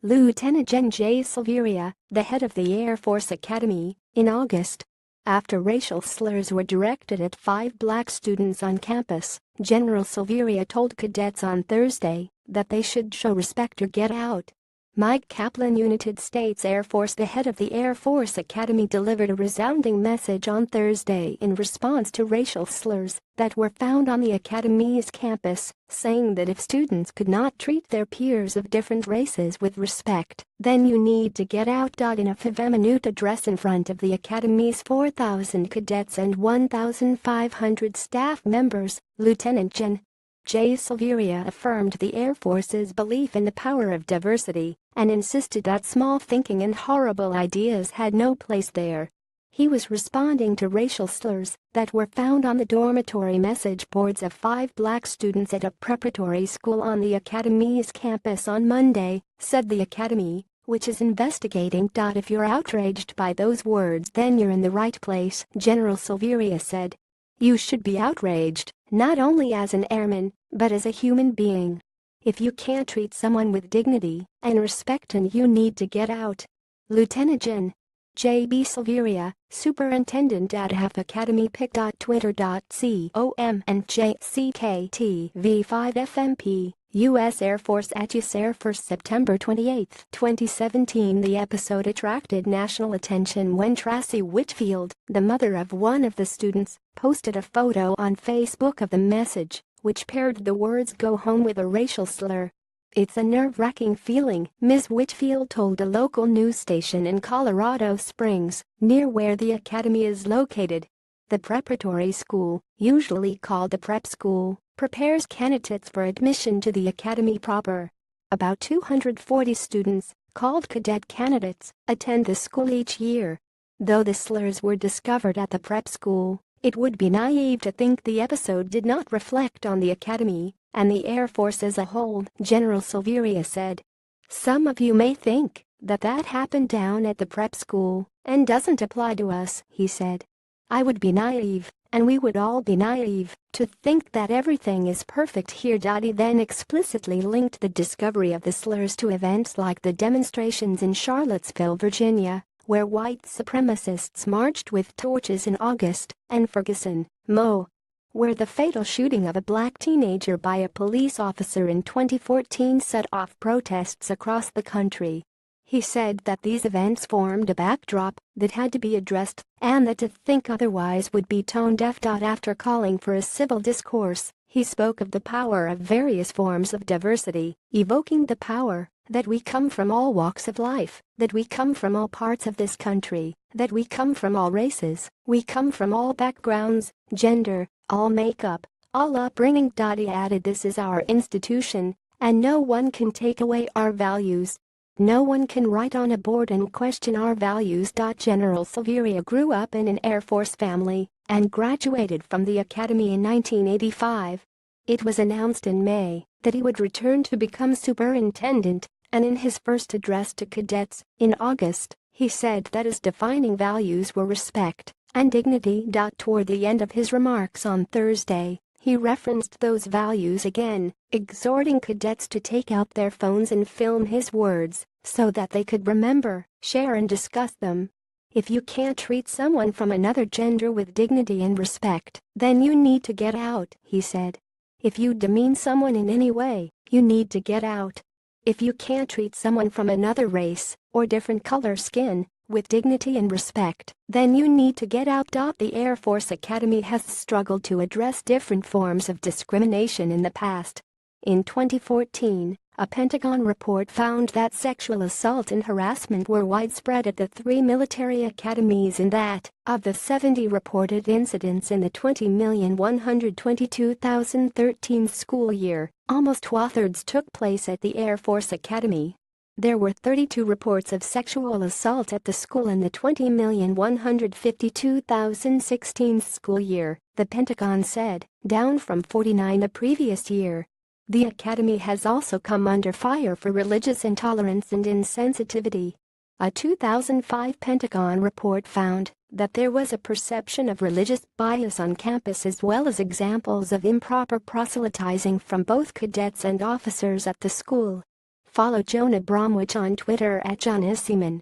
Lieutenant Gen J. Silveria, the head of the Air Force Academy, in August. After racial slurs were directed at 5 black students on campus, General Silveria told cadets on Thursday that they should show respect or get out. Mike Kaplan, United States Air Force, the head of the Air Force Academy, delivered a resounding message on Thursday in response to racial slurs that were found on the Academy's campus, saying that if students could not treat their peers of different races with respect, then you need to get out. In a 5-minute address in front of the Academy's 4,000 cadets and 1,500 staff members, Lieutenant Gen. J. Silveria affirmed the Air Force's belief in the power of diversity and insisted that small thinking and horrible ideas had no place there. He was responding to racial slurs that were found on the dormitory message boards of 5 black students at a preparatory school on the Academy's campus on Monday, said the Academy, which is investigating. If you're outraged by those words, then you're in the right place, General Silveria said. You should be outraged, not only as an airman, but as a human being. If you can't treat someone with dignity and respect, and you need to get out. Lieutenant Gen. J.B. Silveria, Superintendent at HAF Academy pic.twitter.com and JCKTV5FMP, U.S. Air Force at US Air Force September 28, 2017. The episode attracted national attention when Tracy Whitfield, the mother of one of the students, posted a photo on Facebook of the message, which paired the words "go home" with a racial slur. It's a nerve-wracking feeling, Ms. Whitfield told a local news station in Colorado Springs, near where the Academy is located. The preparatory school, usually called the prep school, prepares candidates for admission to the Academy proper. About 240 students, called cadet candidates, attend the school each year. Though the slurs were discovered at the prep school, it would be naive to think the episode did not reflect on the Academy and the Air Force as a whole, General Silveria said. Some of you may think that happened down at the prep school and doesn't apply to us, he said. I would be naive, and we would all be naive, to think that everything is perfect here. He then explicitly linked the discovery of the slurs to events like the demonstrations in Charlottesville, Virginia, where white supremacists marched with torches in August, and Ferguson, Mo., where the fatal shooting of a black teenager by a police officer in 2014 set off protests across the country. He said that these events formed a backdrop that had to be addressed, and that to think otherwise would be tone deaf. After calling for a civil discourse, he spoke of the power of various forms of diversity, evoking the power that we come from all walks of life, that we come from all parts of this country, that we come from all races, we come from all backgrounds, gender, all makeup, all upbringing. He added, this is our institution, and no one can take away our values. No one can write on a board and question our values. General Silveria grew up in an Air Force family and graduated from the Academy in 1985. It was announced in May that he would return to become superintendent, and in his first address to cadets, in August, he said that his defining values were respect and dignity. Toward the end of his remarks on Thursday, he referenced those values again, exhorting cadets to take out their phones and film his words so that they could remember, share and discuss them. If you can't treat someone from another gender with dignity and respect, then you need to get out, he said. If you demean someone in any way, you need to get out. If you can't treat someone from another race or different color skin with dignity and respect, then you need to get out. The Air Force Academy has struggled to address different forms of discrimination in the past. In 2014, a Pentagon report found that sexual assault and harassment were widespread at the 3 military academies, and that, of the 70 reported incidents in the 20,122,013 school year, almost 2/3 took place at the Air Force Academy. There were 32 reports of sexual assault at the school in the 20,152,016 school year, the Pentagon said, down from 49 the previous year. The Academy has also come under fire for religious intolerance and insensitivity. A 2005 Pentagon report found that there was a perception of religious bias on campus, as well as examples of improper proselytizing from both cadets and officers at the school. Follow Jonah Bromwich on Twitter @JohnIsseman.